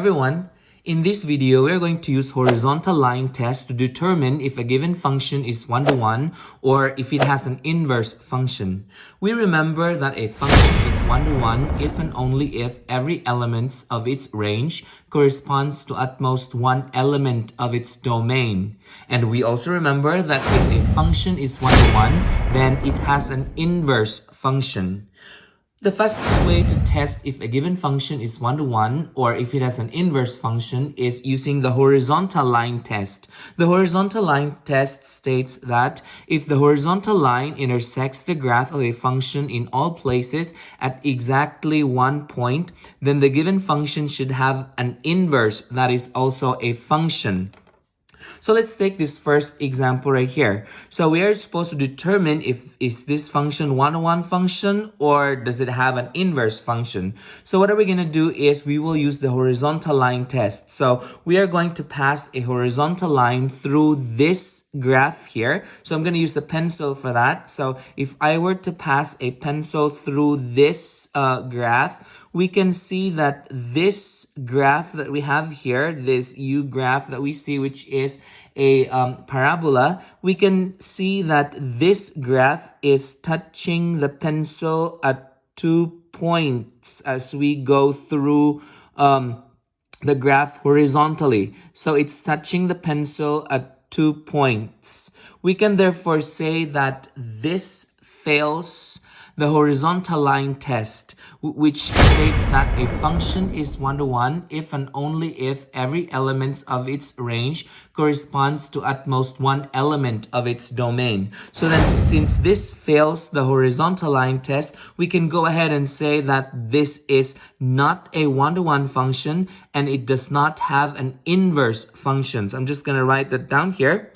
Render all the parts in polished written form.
everyone, in this video we are going to use horizontal line test to determine if a given function is one-to-one or if it has an inverse function. We remember that a function is one-to-one if and only if every element of its range corresponds to at most one element of its domain. And we also remember that if a function is one-to-one, then it has an inverse function. The fastest way to test if a given function is one-to-one or if it has an inverse function is using the horizontal line test. The horizontal line test states that if the horizontal line intersects the graph of a function in all places at exactly one point, then the given function should have an inverse that is also a function. So let's take this first example right here. So we are supposed to determine if is this function one-to-one function or does it have an inverse function. So what are we going to do is we will use the horizontal line test. So we are going to pass a horizontal line through this graph here. So I'm going to use a pencil for that. So if I were to pass a pencil through this graph, we can see that this graph that we have here, this U graph that we see, which is a parabola, we can see that this graph is touching the pencil at 2 points as we go through the graph horizontally. So it's touching the pencil at 2 points. We can therefore say that this fails the horizontal line test, which states that a function is one-to-one if and only if every element of its range corresponds to at most one element of its domain. So then, since this fails the horizontal line test, we can go ahead and say that this is not a one-to-one function and it does not have an inverse function. So I'm just going to write that down here.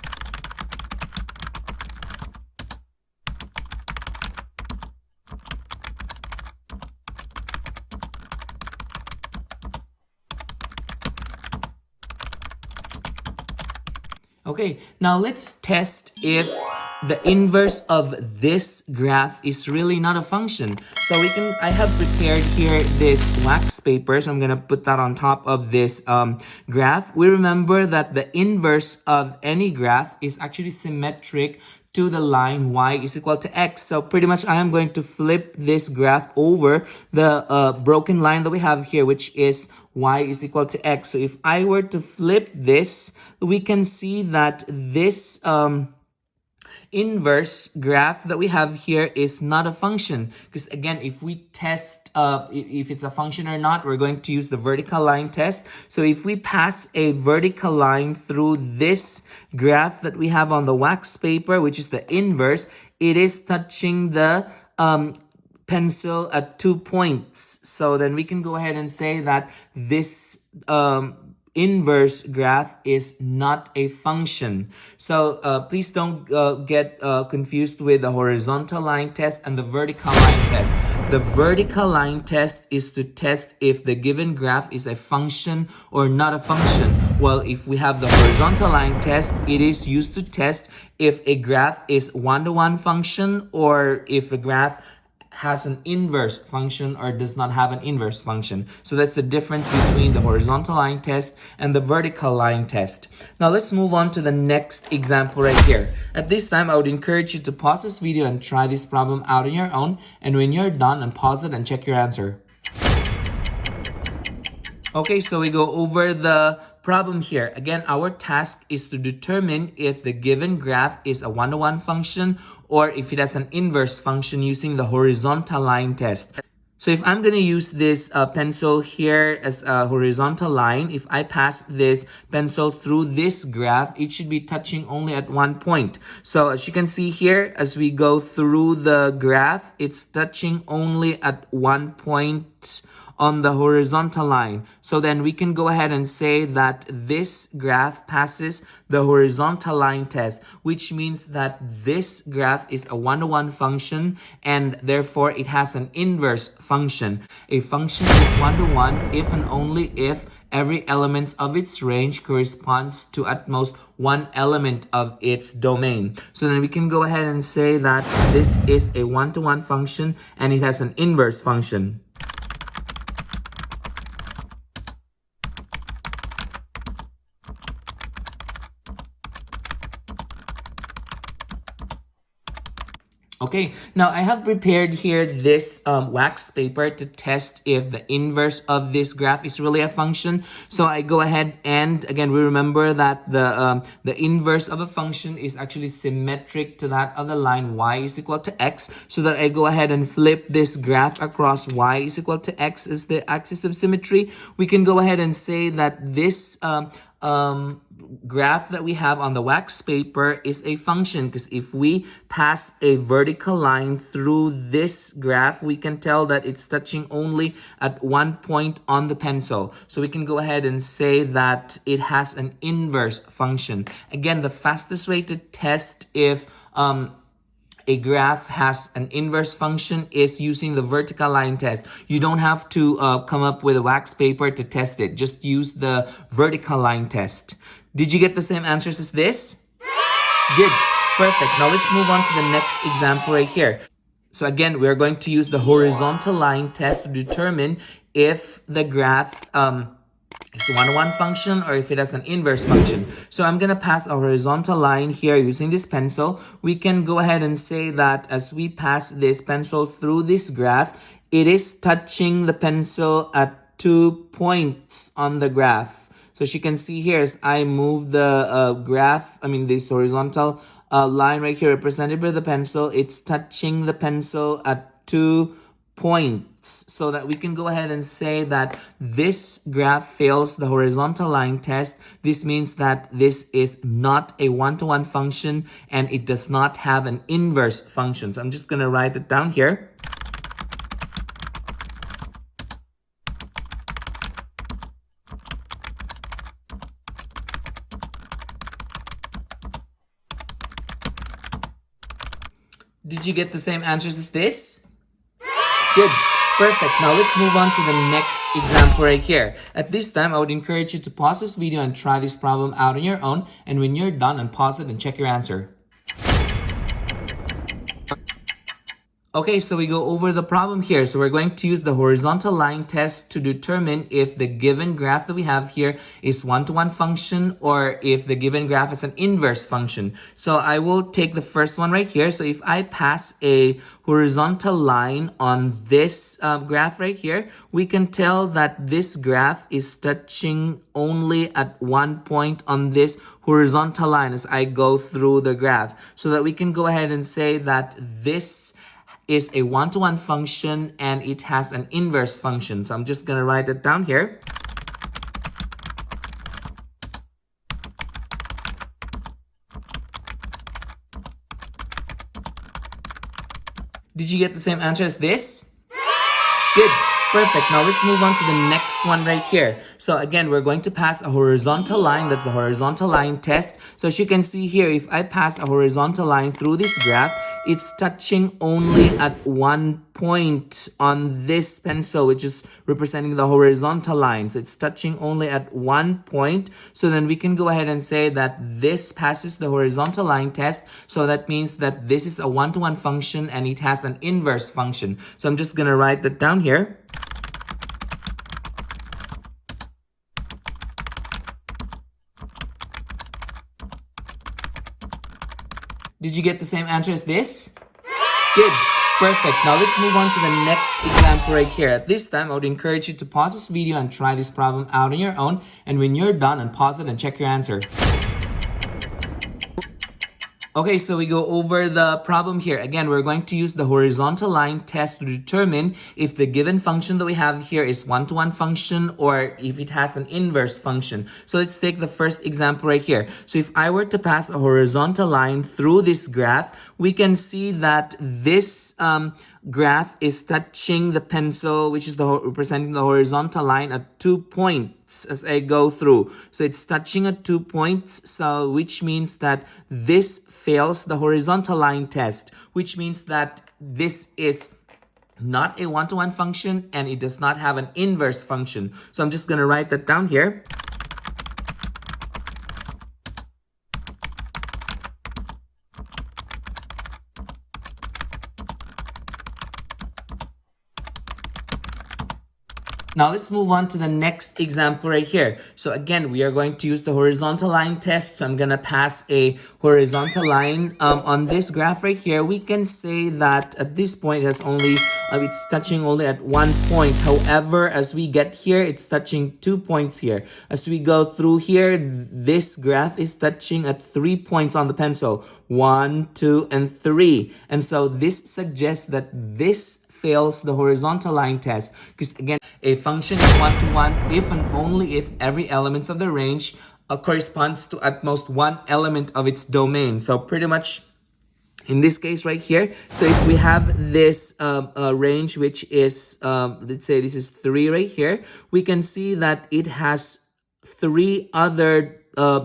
Okay, now let's test if the inverse of this graph is really not a function. So I have prepared here this wax paper, so I'm going to put that on top of this graph. We remember that the inverse of any graph is actually symmetric to the line y is equal to x. So pretty much I am going to flip this graph over the broken line that we have here, which is y is equal to x. So if I were to flip this, we can see that this inverse graph that we have here is not a function, because again, if we test if it's a function or not, we're going to use the vertical line test. So if we pass a vertical line through this graph that we have on the wax paper, which is the inverse, it is touching the pencil at 2 points. So then we can go ahead and say that this inverse graph is not a function. So please don't get confused with the horizontal line test and the vertical line test. The vertical line test is to test if the given graph is a function or not a function. Well, if we have the horizontal line test, it is used to test if a graph is one-to-one function or if a graph has an inverse function or does not have an inverse function. So that's the difference between the horizontal line test and the vertical line test. Now let's move on to the next example right here. At this time, I would encourage you to pause this video and try this problem out on your own. And when you're done, unpause it and check your answer. Okay, so we go over the problem here. Again, our task is to determine if the given graph is a one-to-one function or if it has an inverse function using the horizontal line test. So if I'm going to use this pencil here as a horizontal line, if I pass this pencil through this graph, it should be touching only at 1 point. So as you can see here, as we go through the graph, it's touching only at 1 point on the horizontal line. So then we can go ahead and say that this graph passes the horizontal line test, which means that this graph is a one-to-one function and therefore it has an inverse function. A function is one-to-one if and only if every element of its range corresponds to at most one element of its domain. So then we can go ahead and say that this is a one-to-one function and it has an inverse function. Okay, now I have prepared here this wax paper to test if the inverse of this graph is really a function. So I go ahead and again, we remember that the inverse of a function is actually symmetric to that of the line y is equal to x. So that I go ahead and flip this graph across y is equal to x as the axis of symmetry. We can go ahead and say that this graph that we have on the wax paper is a function, because if we pass a vertical line through this graph, we can tell that it's touching only at one point on the pencil. So we can go ahead and say that it has an inverse function. Again, the fastest way to test if a graph has an inverse function is using the vertical line test. You don't have to come up with a wax paper to test it. Just use the vertical line test. Did you get the same answers as this? Good. Perfect. Now let's move on to the next example right here. So again, we're going to use the horizontal line test to determine if the graph it's a one-to-one function or if it has an inverse function. So I'm going to pass a horizontal line here using this pencil. We can go ahead and say that as we pass this pencil through this graph, it is touching the pencil at 2 points on the graph. So as you can see here, as I move the this horizontal line right here represented by the pencil, it's touching the pencil at 2 points. So that we can go ahead and say that this graph fails the horizontal line test. This means that this is not a one-to-one function and it does not have an inverse function. So I'm just going to write it down here. Did you get the same answers as this? Good. Perfect. Now let's move on to the next example right here. At this time, I would encourage you to pause this video and try this problem out on your own. And when you're done, unpause it and check your answer. Okay, so we go over the problem here. So we're going to use the horizontal line test to determine if the given graph that we have here is one-to-one function or if the given graph is an inverse function. So I will take the first one right here. So if I pass a horizontal line on this graph right here, we can tell that this graph is touching only at one point on this horizontal line as I go through the graph. So that we can go ahead and say that this is a one-to-one function and it has an inverse function. So I'm just going to write it down here. Did you get the same answer as this? Good. Perfect. Now let's move on to the next one right here. So again, we're going to pass a horizontal line. That's the horizontal line test. So as you can see here, if I pass a horizontal line through this graph, it's touching only at one point on this pencil, which is representing the horizontal line. So it's touching only at one point. So then we can go ahead and say that this passes the horizontal line test. So that means that this is a one-to-one function and it has an inverse function. So I'm just going to write that down here. Did you get the same answer as this? Good. Perfect. Now let's move on to the next example right here. At this time, I would encourage you to pause this video and try this problem out on your own. And when you're done, unpause it and check your answer. Okay, so we go over the problem here. Again, we're going to use the horizontal line test to determine if the given function that we have here is one-to-one function or if it has an inverse function. So let's take the first example right here. So if I were to pass a horizontal line through this graph, we can see that this graph is touching the pencil, which is representing the horizontal line at 2 points as I go through. So it's touching at 2 points, so which means that this fails the horizontal line test, which means that this is not a one-to-one function and it does not have an inverse function. So I'm just going to write that down here. Now let's move on to the next example right here. So again, we are going to use the horizontal line test. So I'm going to pass a horizontal line on this graph right here. We can say that at this point it's touching only at 1 point. However, as we get here, it's touching 2 points here. As we go through here, this graph is touching at 3 points on the pencil. 1, 2, and 3. And so this suggests that this fails the horizontal line test, because again, a function is one-to-one if and only if every element of the range corresponds to at most one element of its domain. So pretty much in this case right here, so if we have this range which is let's say this is 3 right here, we can see that it has 3 other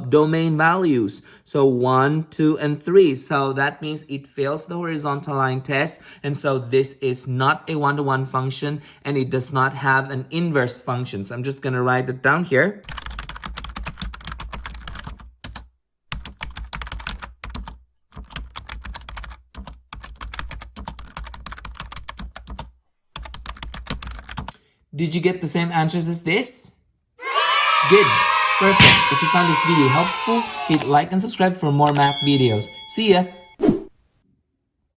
domain values. So 1, 2, and 3. So that means it fails the horizontal line test. And so this is not a one-to-one function, and it does not have an inverse function. So I'm just going to write it down here. Did you get the same answers as this? Good. Perfect. If you found this video helpful, hit like and subscribe for more math videos. See ya!